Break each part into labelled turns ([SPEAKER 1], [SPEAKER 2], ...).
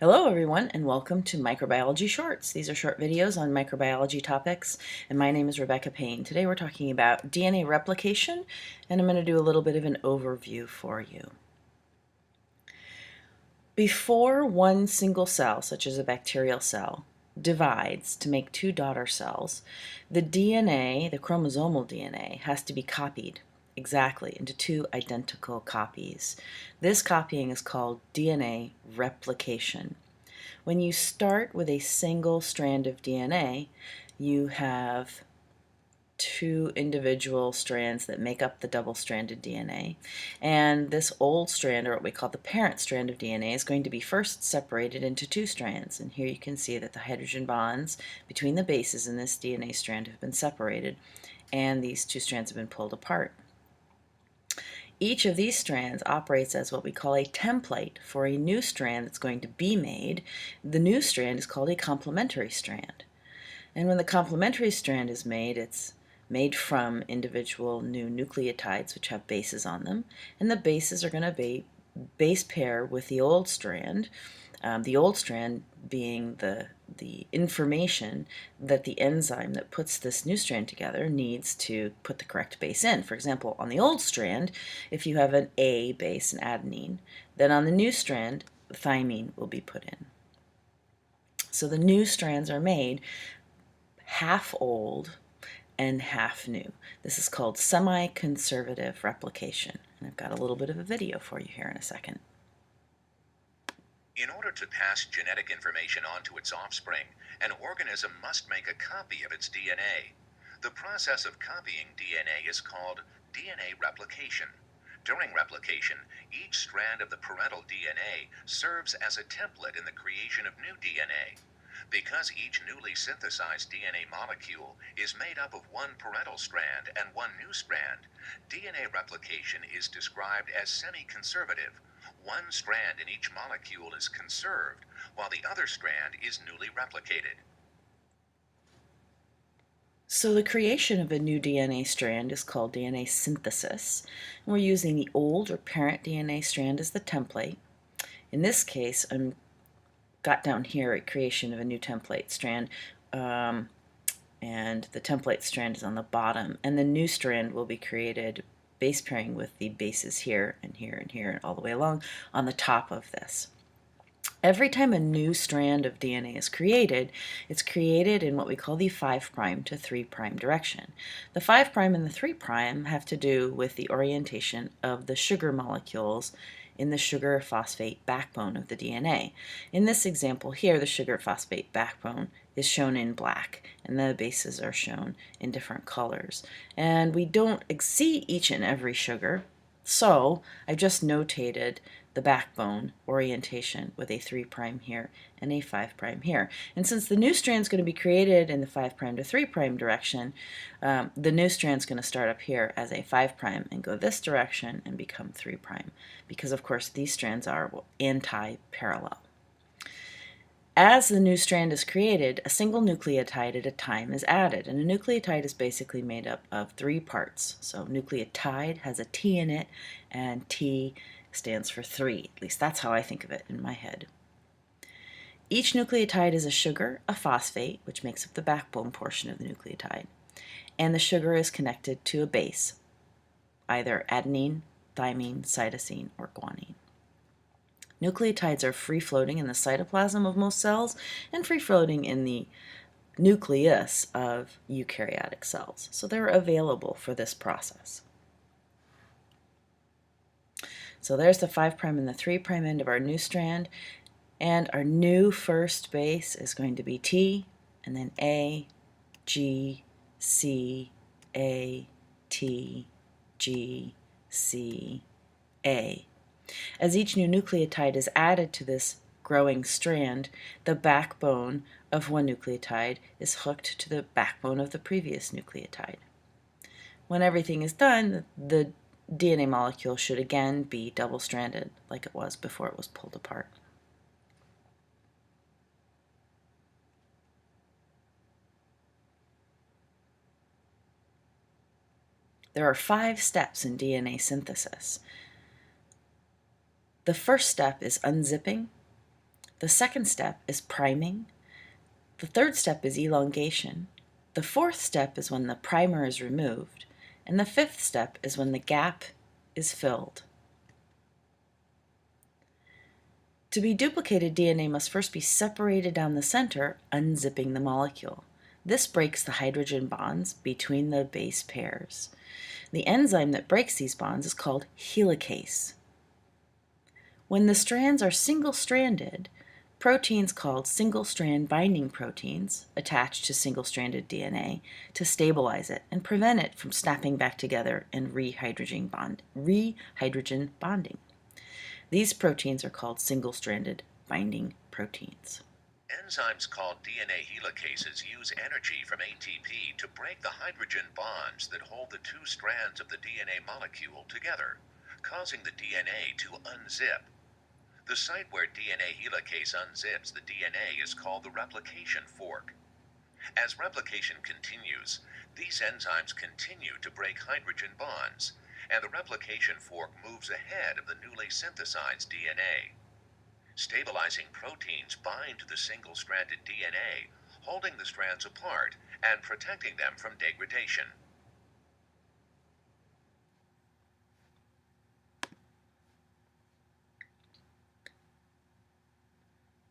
[SPEAKER 1] Hello everyone and welcome to Microbiology Shorts. These are short videos on microbiology topics and my name is Rebecca Payne. Today we're talking about DNA replication and I'm going to do a little bit of an overview for you. Before one single cell, such as a bacterial cell, divides to make two daughter cells, the DNA, the chromosomal DNA, has to be copied exactly into two identical copies. This copying is called DNA replication. When you start with a single strand of DNA, you have two individual strands that make up the double-stranded DNA. And this old strand, or what we call the parent strand of DNA, is going to be first separated into two strands. And here you can see that the hydrogen bonds between the bases in this DNA strand have been separated, and these two strands have been pulled apart. Each of these strands operates as what we call a template for a new strand that's going to be made. The new strand is called a complementary strand. And when the complementary strand is made, it's made from individual new nucleotides which have bases on them, and the bases are going to be base pair with the old strand being the information that the enzyme that puts this new strand together needs to put the correct base in. For example, on the old strand, if you have an A base, an adenine, then on the new strand, thymine will be put in. So the new strands are made half old and half new. This is called semi-conservative replication. And I've got a little bit of a video for you here in a second.
[SPEAKER 2] In order to pass genetic information on to its offspring, an organism must make a copy of its DNA. The process of copying DNA is called DNA replication. During replication, each strand of the parental DNA serves as a template in the creation of new DNA. Because each newly synthesized DNA molecule is made up of one parental strand and one new strand, DNA replication is described as semi-conservative. One strand in each molecule is conserved, while the other strand is newly replicated.
[SPEAKER 1] So the creation of a new DNA strand is called DNA synthesis. And we're using the old or parent DNA strand as the template. In this case, I'm got down here a creation of a new template strand, and the template strand is on the bottom, and the new strand will be created base pairing with the bases here and here and here and all the way along on the top of this. Every time a new strand of DNA is created, it's created in what we call the 5' to 3' direction. The 5' and the 3' have to do with the orientation of the sugar molecules in the sugar phosphate backbone of the DNA. In this example here, the sugar phosphate backbone is shown in black, and the bases are shown in different colors. And we don't see each and every sugar, so I've just notated the backbone orientation with a 3' here and a 5' here. And since the new strand is going to be created in the 5' to 3' direction, the new strand is going to start up here as a 5' and go this direction and become 3', because of course these strands are anti-parallel. As the new strand is created, a single nucleotide at a time is added, and a nucleotide is basically made up of 3 parts. So nucleotide has a T in it, and T stands for 3. At least that's how I think of it in my head. Each nucleotide is a sugar, a phosphate, which makes up the backbone portion of the nucleotide, and the sugar is connected to a base, either adenine, thymine, cytosine, or guanine. Nucleotides are free-floating in the cytoplasm of most cells and free-floating in the nucleus of eukaryotic cells, so they're available for this process. So there's the 5' and the 3' end of our new strand, and our new first base is going to be T, and then A, G, C, A, T, G, C, A. As each new nucleotide is added to this growing strand, the backbone of one nucleotide is hooked to the backbone of the previous nucleotide. When everything is done, the DNA molecule should again be double-stranded like it was before it was pulled apart. There are 5 steps in DNA synthesis. The first step is unzipping, The second step is priming. The third step is elongation. The fourth step is when the primer is removed. And the fifth step is when the gap is filled. To be duplicated, DNA must first be separated down the center, unzipping the molecule. This breaks the hydrogen bonds between the base pairs. The enzyme that breaks these bonds is called helicase. When the strands are single-stranded, proteins called single-strand binding proteins attach to single-stranded DNA to stabilize it and prevent it from snapping back together and rehydrogen bonding. These proteins are called single-stranded binding proteins.
[SPEAKER 2] Enzymes called DNA helicases use energy from ATP to break the hydrogen bonds that hold the two strands of the DNA molecule together, causing the DNA to unzip. The site where DNA helicase unzips the DNA is called the replication fork. As replication continues, these enzymes continue to break hydrogen bonds, and the replication fork moves ahead of the newly synthesized DNA. Stabilizing proteins bind to the single-stranded DNA, holding the strands apart and protecting them from degradation.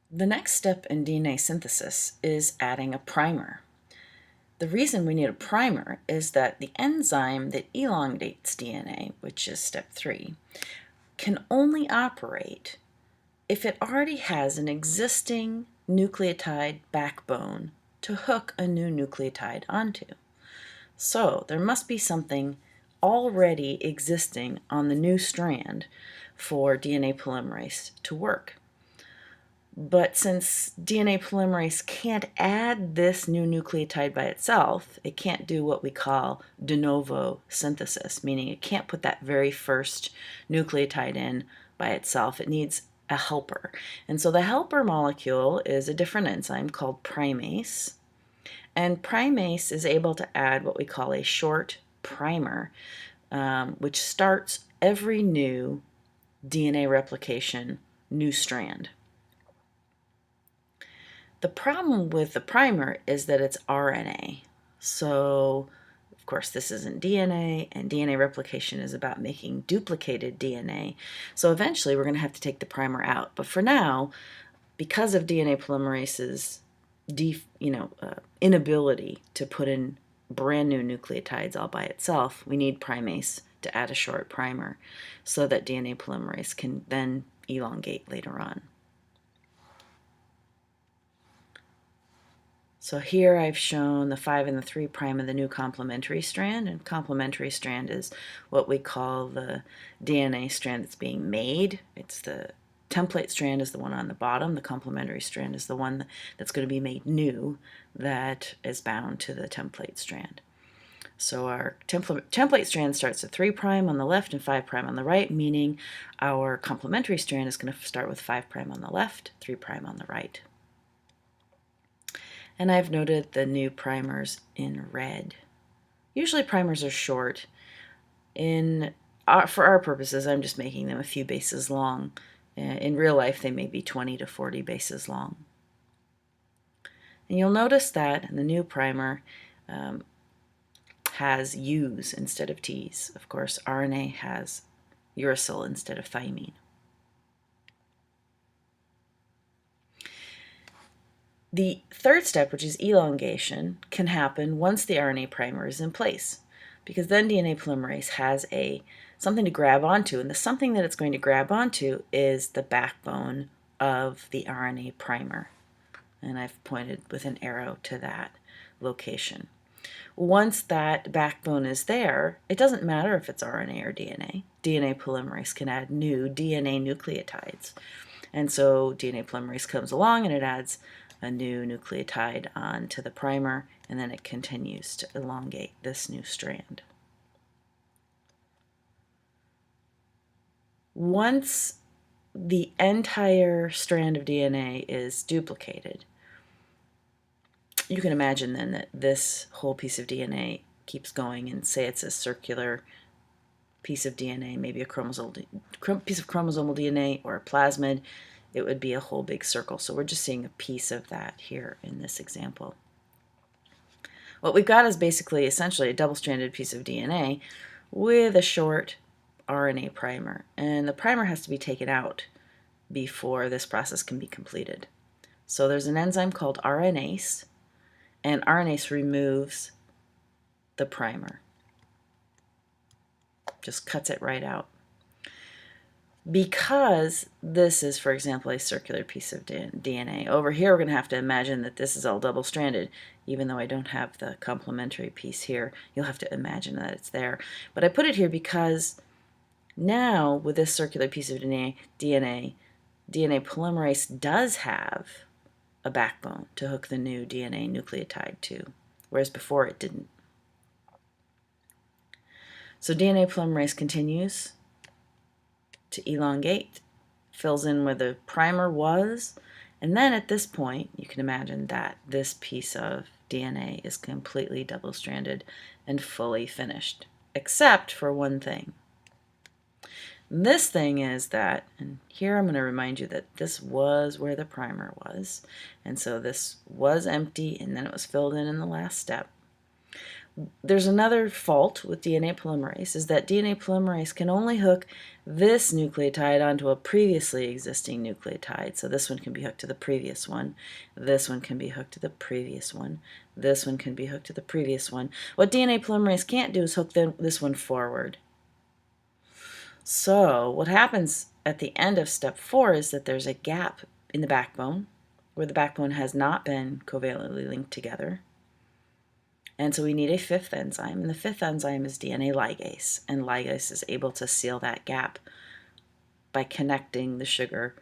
[SPEAKER 1] The next step in DNA synthesis is adding a primer. The reason we need a primer is that the enzyme that elongates DNA, which is step 3, can only operate if it already has an existing nucleotide backbone to hook a new nucleotide onto. So there must be something already existing on the new strand for DNA polymerase to work. But since DNA polymerase can't add this new nucleotide by itself, it can't do what we call de novo synthesis, meaning it can't put that very first nucleotide in by itself. It needs a helper. And so the helper molecule is a different enzyme called primase. And primase is able to add what we call a short primer, which starts every new DNA replication new strand. The problem with the primer is that it's RNA. So, of course, this isn't DNA, and DNA replication is about making duplicated DNA. So eventually we're going to have to take the primer out. But for now, because of DNA polymerase's inability to put in brand new nucleotides all by itself, we need primase to add a short primer so that DNA polymerase can then elongate later on. So here I've shown the 5' and the 3' of the new complementary strand, and complementary strand is what we call the DNA strand that's being made. It's the template strand is the one on the bottom. The complementary strand is the one that's going to be made new that is bound to the template strand. So our template strand starts at 3' on the left and 5' on the right, meaning our complementary strand is going to start with 5' on the left, 3' on the right. And I've noted the new primers in red. Usually primers are short. For our purposes, I'm just making them a few bases long. In real life, they may be 20 to 40 bases long. And you'll notice that the new primer has U's instead of T's. Of course, RNA has uracil instead of thymine. The third step, which is elongation, can happen once the RNA primer is in place, because then DNA polymerase has something to grab onto, and the something that it's going to grab onto is the backbone of the RNA primer. And I've pointed with an arrow to that location. Once that backbone is there, it doesn't matter if it's RNA or DNA. DNA polymerase can add new DNA nucleotides. And so DNA polymerase comes along and it adds a new nucleotide onto the primer, and then it continues to elongate this new strand. Once the entire strand of DNA is duplicated, you can imagine then that this whole piece of DNA keeps going, and say it's a circular piece of DNA, maybe a piece of chromosomal DNA or a plasmid. it would be a whole big circle. So we're just seeing a piece of that here in this example. What we've got is basically essentially a double-stranded piece of DNA with a short RNA primer. And the primer has to be taken out before this process can be completed. So there's an enzyme called RNase, and RNase removes the primer. Just cuts it right out. Because this is, for example, a circular piece of DNA, over here we're going to have to imagine that this is all double-stranded. Even though I don't have the complementary piece here, you'll have to imagine that it's there. But I put it here because now with this circular piece of DNA polymerase does have a backbone to hook the new DNA nucleotide to, whereas before it didn't. So DNA polymerase continues to elongate, fills in where the primer was, and then at this point you can imagine that this piece of DNA is completely double-stranded and fully finished, except for one thing. And this thing is that, and here I'm going to remind you that this was where the primer was, and so this was empty and then it was filled in the last step. There's another fault with DNA polymerase, is that DNA polymerase can only hook this nucleotide onto a previously existing nucleotide. So this one can be hooked to the previous one, this one can be hooked to the previous one, this one can be hooked to the previous one. What DNA polymerase can't do is hook this one forward. So what happens at the end of step 4 is that there's a gap in the backbone where the backbone has not been covalently linked together. And so we need a fifth enzyme, and the fifth enzyme is DNA ligase, and ligase is able to seal that gap by connecting the sugar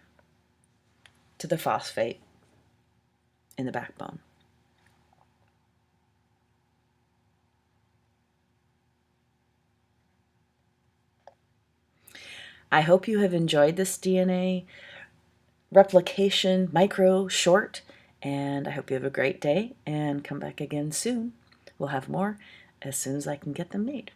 [SPEAKER 1] to the phosphate in the backbone. I hope you have enjoyed this DNA replication micro short, and I hope you have a great day and come back again soon. We'll have more as soon as I can get them made.